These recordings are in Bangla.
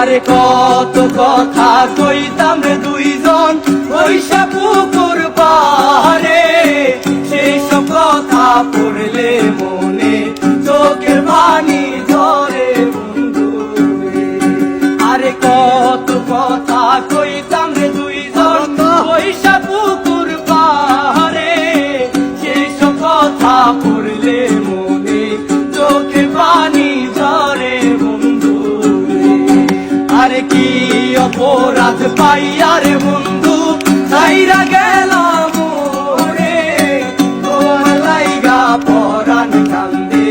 আরে কত কথা কইতাম রে দুইজন ওইসা পুকুর পারে, সেই সব কথা পড়লে মনে চোখের পানি ঝরে বন্ধু রে। আরে কত কথা কইতাম রে দুইজন ওইসা পুকুর পারে, সেই সব কথা পড়লে মনে চোখের পানি ঝরে বন্ধু রে। আরে কি অপরাধ পাইয়া রে বন্ধু ছাইরা গেলাম রে, তোমার লাইগা পরাণ কান্দে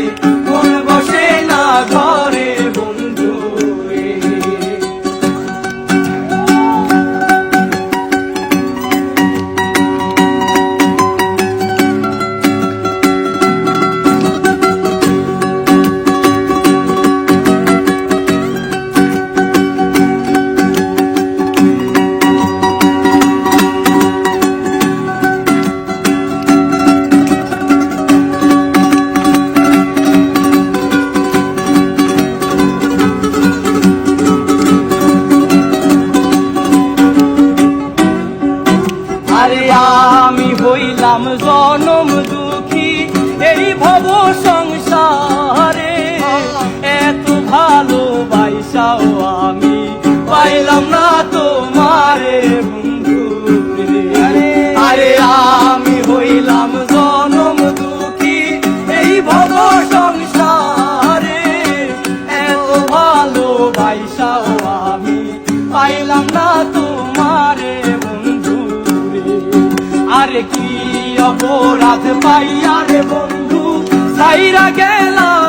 মন বসে না ঘরে বন্ধু রে। আরে আমি হইলাম জনম দুঃখী এই ভব সংসারে, এত ভালোবাসাও আমি পাইলাম না তোমারে বন্ধু রে। আরে আমি হইলাম জনম দুঃখী এই ভব সংসারে, এত ভালোবাসাও আমি পাইলাম না তোমারে বন্ধু রে। আরে কি অপরাধ পাইয়া রে বন্ধু ছাইরা গেলাম